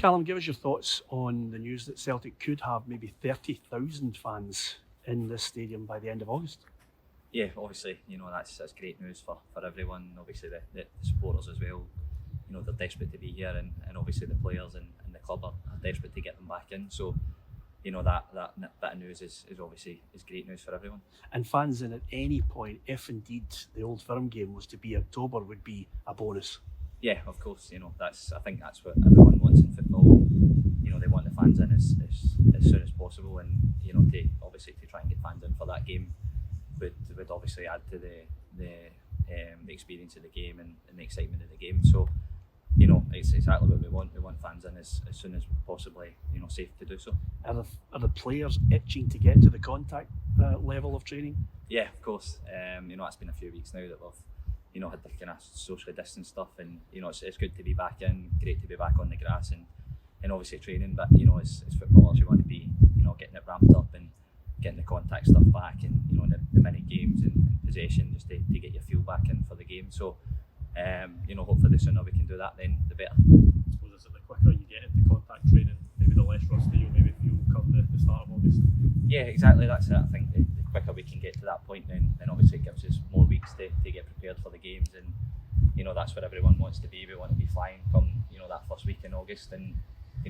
Callum, give us your thoughts on the news that Celtic could have maybe 30,000 fans in this stadium by the end of August. Yeah, obviously, that's great news for everyone. Obviously, the supporters as well. They're desperate to be here, and obviously the players and the club are desperate to get them back in. So, that bit of news is obviously is great news for everyone. And fans in at any point, if indeed the Old Firm game was to be October, would be a bonus. Yeah, of course. I think that's what everyone wants in football. They want the fans in as soon as possible, and to try and get fans in for that game would obviously add to the experience of the game and the excitement of the game. So, it's exactly what we want. We want fans in as soon as possibly safe to do so. Are the players itching to get to the contact level of training? Yeah, of course. It's been a few weeks now that we've had the kind of socially distance stuff, and it's good to be back in, great to be back on the grass and obviously training. But as footballers, you want to be getting it ramped up and getting the contact stuff back, and the mini games and possession, just to get your feel back in for the game. So hopefully the sooner we can do that, then the better. I suppose it's the quicker you get into contact training, maybe the less rusty you'll maybe feel come the start of August. Yeah, exactly, that's it. I think the quicker we can get to that point, then obviously it gives us more weeks to get prepared for the games, and that's where everyone wants to be. We want to be flying come that first week in August, and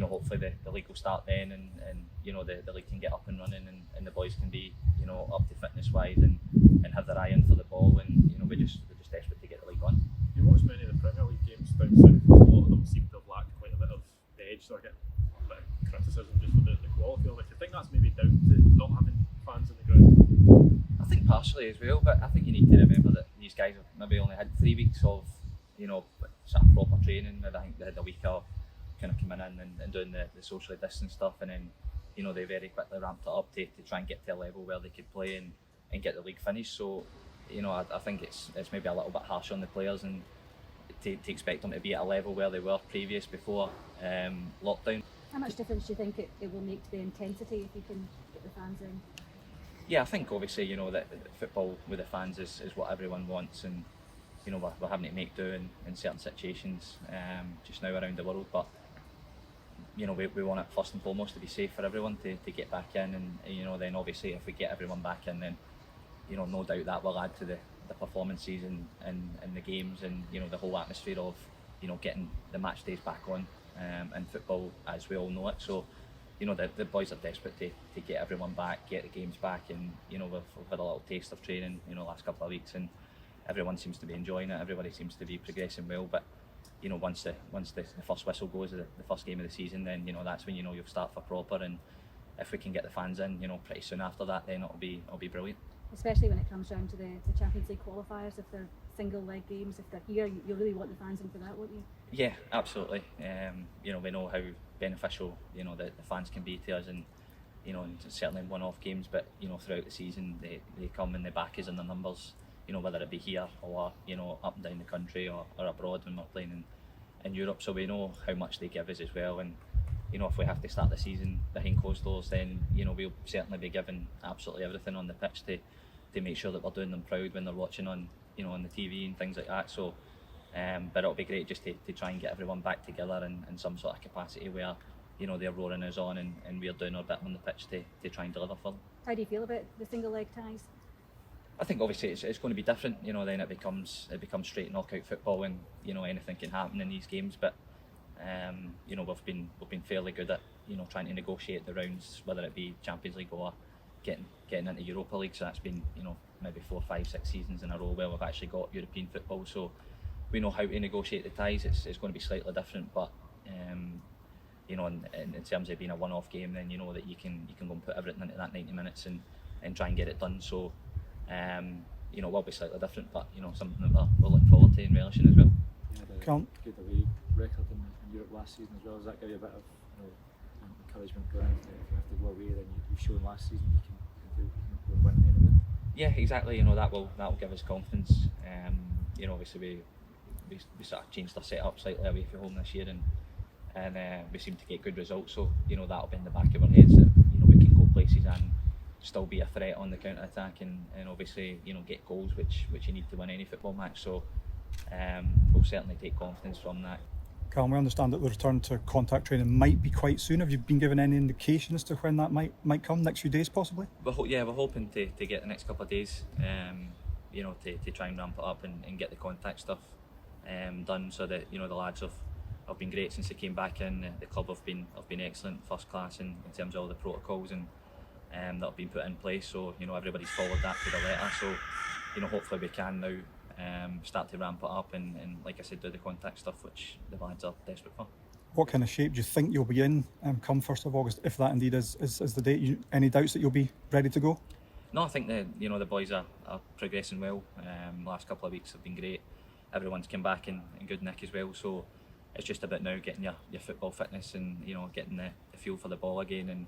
hopefully the league will start then, and the league can get up and running, and the boys can be up to fitness wise and have their eye in for the ball, and we're just desperate to get the league on. You watch many of the Premier League games down south, because a lot of them seem to have lacked quite a bit of edge, so I get a bit of criticism just for the quality of it. Do you think that's maybe down to not having fans in the ground? I think partially as well, but I think you need to remember that these guys have maybe only had 3 weeks of sort of proper training. Maybe I think they had a week of kind of coming in and doing the socially distant stuff, and then they very quickly ramped it up to try and get to a level where they could play and get the league finished. So I think it's maybe a little bit harsh on the players, and to expect them to be at a level where they were previous before lockdown. How much difference do you think it will make to the intensity if you can get the fans in? Yeah, I think obviously that football with the fans is what everyone wants, and we're having to make do in certain situations just now around the world, but we want it first and foremost to be safe for everyone to get back in, and then obviously if we get everyone back in, then no doubt that will add to the performances and the games, and the whole atmosphere of getting the match days back on and football as we all know it. So the boys are desperate to get everyone back, get the games back, and we've had a little taste of training last couple of weeks, and everyone seems to be enjoying it. Everybody seems to be progressing well, but once the first whistle goes, the first game of the season, then that's when you'll start for proper. And if we can get the fans in pretty soon after that, then it'll be brilliant. Especially when it comes down to the Champions League qualifiers, if they're single leg games, if they're here, you really want the fans in for that, won't you? Yeah, absolutely. We know how beneficial the fans can be to us, and and certainly in one-off games, but throughout the season they come and they back us in the numbers, whether it be here or up and down the country or abroad when we're playing in Europe. So we know how much they give us as well, and if we have to start the season behind closed doors, then we'll certainly be giving absolutely everything on the pitch to make sure that we're doing them proud when they're watching on on the TV and things like that. So but it'll be great just to try and get everyone back together in some sort of capacity where they're roaring us on, and we're doing our bit on the pitch to try and deliver for them. How do you feel about the single leg ties? I think obviously it's going to be different. Then it becomes straight knockout football, and anything can happen in these games. But we've been fairly good at trying to negotiate the rounds, whether it be Champions League or getting into Europa League. So that's been maybe 4, 5, 6 seasons in a row where we've actually got European football. So we know how to negotiate the ties. It's going to be slightly different, but in terms of being a one-off game, then that you can go and put everything into that 90 minutes and try and get it done. So will be slightly different, but something that we'll look forward to and relishing as well. Callum, good away record in Europe last season as well. Does that give you a bit of encouragement going into if you have to go away? Then you've shown last season you can win anyway. Yeah, exactly. That will give us confidence. Obviously we sort of changed our setup slightly away from home this year, and we seem to get good results. So that'll be in the back of our heads that we can go places and still be a threat on the counter attack, and obviously get goals, which you need to win any football match. So we'll certainly take confidence from that. Callum, we understand that the return to contact training might be quite soon. Have you been given any indication as to when that might come? Next few days, possibly? We're hoping to get the next couple of days, to try and ramp it up and get the contact stuff done, so that the lads have been great since they came back in. The club have been excellent, first class in terms of all the protocols and that have been put in place. So everybody's followed that to the letter. So hopefully we can now start to ramp it up and like I said, do the contact stuff, which the lads are desperate for. What kind of shape do you think you'll be in come 1st of August, if that indeed is the date? Any doubts that you'll be ready to go? No, I think the boys are progressing well. Last couple of weeks have been great. Everyone's come back in good nick as well. So it's just about now getting your football fitness and getting the feel for the ball again. And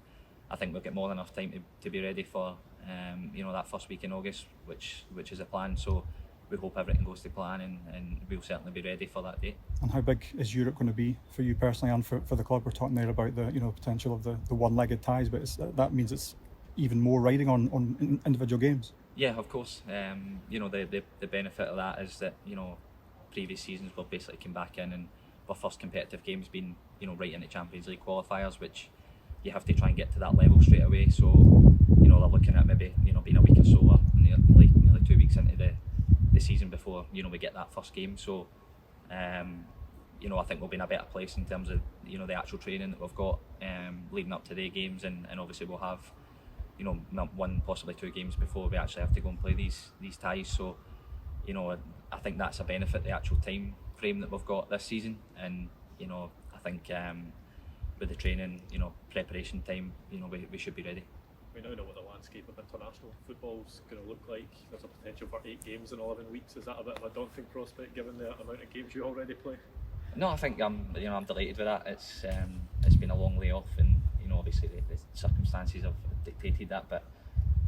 I think we'll get more than enough time to be ready for that first week in August, which is a plan. So we hope everything goes to plan, and we'll certainly be ready for that day. And how big is Europe going to be for you personally and for the club? We're talking there about the potential of the one-legged ties, but that means it's even more riding on individual games. Yeah, of course. The benefit of that is that previous seasons we've basically come back in and our first competitive game's been right into Champions League qualifiers, which you have to try and get to that level straight away. So they're looking at maybe being a week or so, or nearly 2 weeks into the season before we get that first game. So I think we'll be in a better place in terms of the actual training that we've got leading up to the games, and obviously we'll have one, possibly 2 games before we actually have to go and play these ties. So I think that's a benefit, the actual time frame that we've got this season. And I think with the training preparation time, we should be ready. We now know what the landscape of international football is going to look like. There's a potential for 8 games in 11 weeks. Is that a bit of a daunting prospect given the amount of games you already play? No, I think I'm delighted with that. It's been a long layoff, and obviously the circumstances have dictated that. But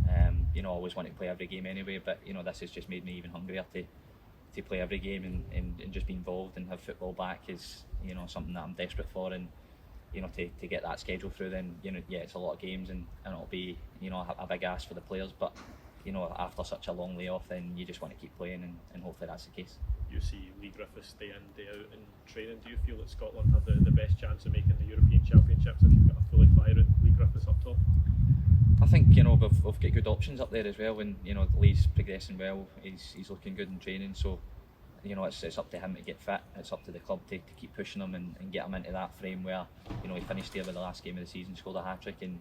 I always want to play every game anyway. But this has just made me even hungrier to play every game and just be involved and have football back is something that I'm desperate for. And to get that schedule through, then it's a lot of games, and it'll be a big ask for the players. But after such a long layoff, then you just want to keep playing, and hopefully that's the case. You see Lee Griffiths day in, day out in training. Do you feel that Scotland have the best chance of making the European Championships if you've got a fully firing Lee Griffiths up top? I think we've got good options up there as well. And Lee's progressing well. He's looking good in training. So it's up to him to get fit. It's up to the club to keep pushing him and get him into that frame where he finished here with the last game of the season, scored a hat-trick, and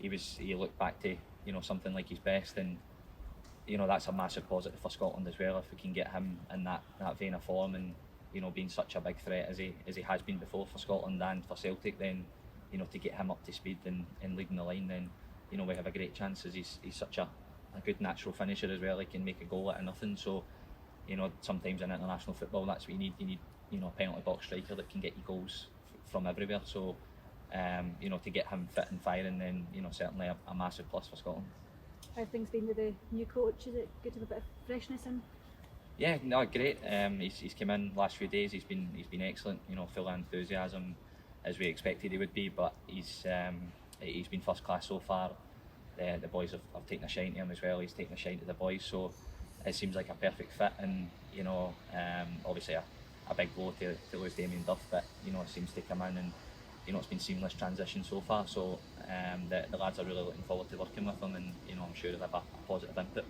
he looked back to something like his best. And that's a massive positive for Scotland as well if we can get him in that vein of form, and being such a big threat as he has been before for Scotland and for Celtic. Then to get him up to speed and leading the line, then we have a great chance, as he's such a good natural finisher as well. He can make a goal out of nothing. So sometimes in international football, that's what you need a penalty box striker that can get you goals from everywhere. So to get him fit and firing, then certainly a massive plus for Scotland. How have things been with the new coach? Is it good to have a bit of freshness in? Yeah, no, great. He's come in last few days. He's been excellent. Full of enthusiasm, as we expected he would be. But he's been first class so far. The boys have taken a shine to him as well. He's taken a shine to the boys. So it seems like a perfect fit. And obviously a big blow to lose Damien Duff, but it seems to come in, and it's been seamless transition so far. So the lads are really looking forward to working with him, and I'm sure they'll have a positive input.